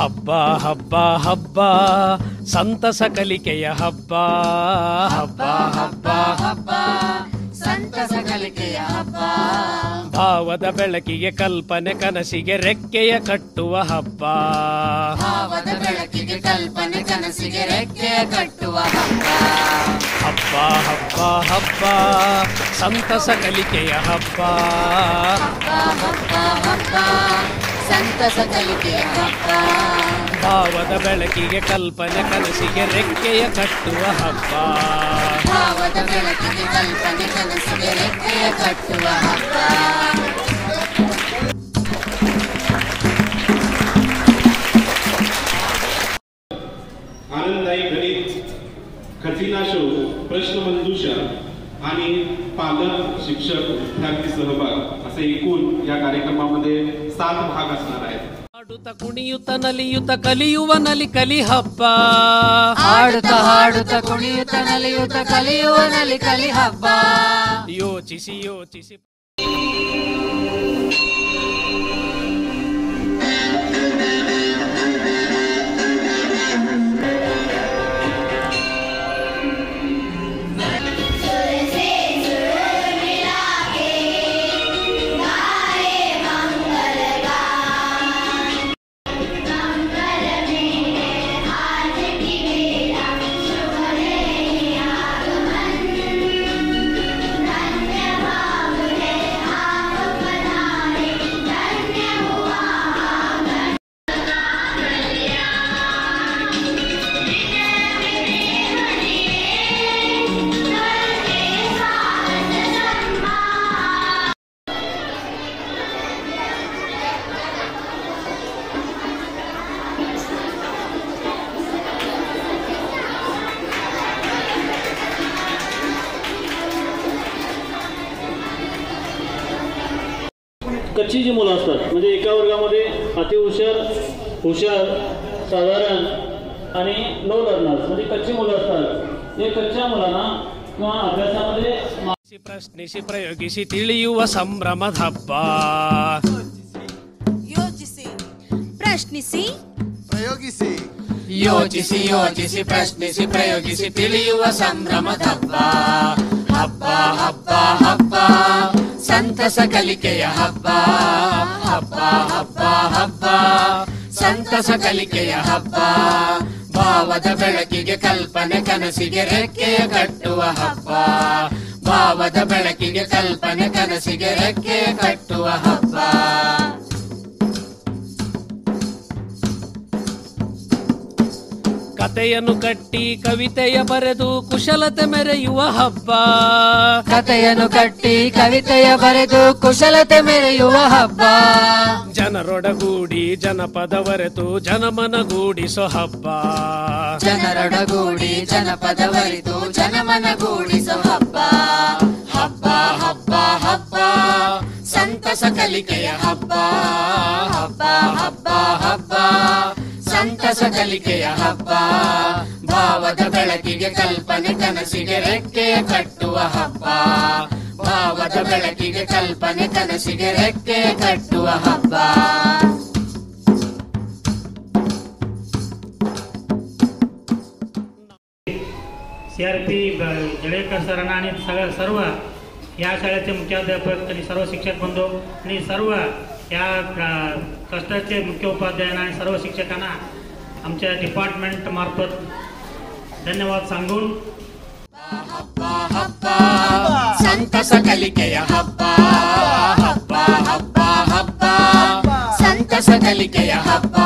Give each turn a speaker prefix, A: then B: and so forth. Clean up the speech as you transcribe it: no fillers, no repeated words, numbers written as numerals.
A: ಹಬ್ಬ ಹಬ್ಬ ಹಬ್ಬ ಸಂತಸ ಕಲಿಕೆಯ ಹಬ್ಬ. ಹಬ್ಬ ಹಬ್ಬ ಹಬ್ಬ
B: ಸಂತಸ ಕಲಿಕೆಯ ಹಬ್ಬ.
A: ಭಾವದ ಬೆಳಕಿಗೆ ಕಲ್ಪನೆ ಕನಸಿಗೆ ರೆಕ್ಕೆಯ ಕಟ್ಟುವ ಹಬ್ಬ.
B: ಭಾವದ ಬೆಳಕಿಗೆ ಕಲ್ಪನೆ ಕನಸಿಗೆ ರೆಕ್ಕೆಯ ಕಟ್ಟುವ ಹಬ್ಬ.
A: ಹಬ್ಬ ಹಬ್ಬ ಹಬ್ಬ ಸಂತಸ ಕಲಿಕೆಯ ಹಬ್ಬ.
B: ಹಬ್ಬ ಹಬ್ಬ ಹಬ್ಬ ಸಂತಸ ಕಲಿಕೆಯ ಹಬ್ಬ.
A: ಭಾವದ ಬೆಳಕಿಗೆ ಕಲ್ಪನೆ ಕನಸಿಗೆ ರೆಕ್ಕೆಯ ಕಟ್ಟುವ ಹಬ್ಬ.
B: ಭಾವದ ಬೆಳಕಿಗೆ ಕಲ್ಪನೆ ಕನಸಿಗೆ ರೆಕ್ಕೆಯ ಕಟ್ಟುವ ಹಬ್ಬ.
C: आनंददायी गणित, खजिना शो, प्रश्नमंजुषा आणि पालक शिक्षक विद्यार्थी सहभाग असे एकूण या कार्यक्रमामध्ये 7 भाग असणार आहेत.
A: ಹಾಡುತ್ತ ಕುಣಿಯುತ್ತ ನಲಿಯುತ್ತ ಕಲಿಯುವ ನಲಿ ಕಲಿ ಹಬ್ಬ.
B: ಹಾಡುತ್ತ ಹಾಡುತ್ತ ಕುಣಿಯುತ್ತ ನಲಿಯುತ್ತ ಕಲಿಯುವ ನಲಿ ಕಲಿ ಹಬ್ಬ.
A: ಯೋಚಿಸಿ ಯೋಚಿಸಿ
D: कच्ची जी मुलं असतात म्हणजे एका वर्गामध्ये अति हुशार, साधारण आणि नो लर्नर्स म्हणजे कच्ची मुलं असतात. हे कच्च्या मुलांना किंवा अभ्यासामध्ये
A: ಪ್ರಶ್ನಿಸಿ ಪ್ರಯೋಗಿಸಿ ತಿಳಿಯುವ ಸಂಭ್ರಮದ ಹಬ್ಬ.
E: ಯೋಚಿಸಿ ಪ್ರಶ್ನಿಸಿ
B: ಪ್ರಯೋಗಿಸಿ
A: ಯೋಚಿಸಿ ಯೋಚಿಸಿ ಪ್ರಶ್ನಿಸಿ ಪ್ರಯೋಗಿಸಿ ತಿಳಿಯುವ ಸಂಭ್ರಮದ ಹಬ್ಬ. ಹಬ್ಬ ಹಬ್ಬ ಹಬ್ಬ ಸಂತಸ ಕಲಿಕೆಯ ಹಬ್ಬ. ಹಬ್ಬ ಹಬ್ಬ ಹಬ್ಬ ಸಂತಸ ಕಲಿಕೆಯ ಹಬ್ಬ. ಭಾವದ ಬೆಳಕಿಗೆ ಕಲ್ಪನೆ ಕನಸಿಗೆ ರೆಕ್ಕೆಯ ಕಟ್ಟುವ ಹಬ್ಬ. ಭಾವದ ಬೆಳಕಿಗೆ ಕಲ್ಪನೆ ಕನಸಿಗೆ ರೆಕ್ಕೆಯ ಕಟ್ಟುವ ಹಬ್ಬ. ಕತೆಯನ್ನು ಕಟ್ಟಿ ಕವಿತೆಯ ಬರೆದು ಕುಶಲತೆ ಮೆರೆಯುವ ಹಬ್ಬ.
B: ಕಥೆಯನ್ನು ಕಟ್ಟಿ ಕವಿತೆಯ ಬರೆದು ಕುಶಲತೆ ಮೆರೆಯುವ ಹಬ್ಬ.
A: ಜನರೊಡಗೂಡಿ ಜನಪದವರೆತು ಜನಮನಗೂಡಿಸೋ ಹಬ್ಬ.
B: ಜನರೊಡಗೂಡಿ ಜನಪದವರಿತು ಜನಮನಗೂಡಿಸೋ ಹಬ್ಬ.
A: ಹಬ್ಬ ಹಬ್ಬ ಹಬ್ಬ ಸಂತಸ ಕಲಿಕೆಯ ಹಬ್ಬ. ಹಬ್ಬ ಹಬ್ಬ ಹಬ್ಬ ಸಂತಸ ಕಲಿಕೆಯ ಹಬ್ಬ. ಭಾವದ ಬೆಳಕಿಗೆ ಕಲ್ಪನೆ ಕನಸಿಗೆ ರೆಕ್ಕೆಯ ಕಟ್ಟುವ ಹಬ್ಬ. ಭಾವದ ಬೆಳಕಿಗೆ ಕಲ್ಪನೆ ಕನಸಿಗೆ ರೆಕ್ಕೆಯ ಕಟ್ಟುವ ಹಬ್ಬ.
F: CRP जळेकर सरांना आणि सर्व या शाळेचे मुख्याध्यापक आणि सर्व शिक्षक बंधू आणि सर्व या ट्रस्टचे मुख्य उपाध्यायांना आणि सर्व शिक्षकांना आमच्या डिपार्टमेंट मार्फत धन्यवाद सांगून
A: ಹಬ್ಬ ಹಬ್ಬ ಸಂತಸ ಕಲಿಕೆಯ ಹಬ್ಬ. ಹಬ್ಬ ಹಬ್ಬ ಹಬ್ಬ ಸಂತಸ ಕಲಿಕೆಯ ಹಬ್ಬ.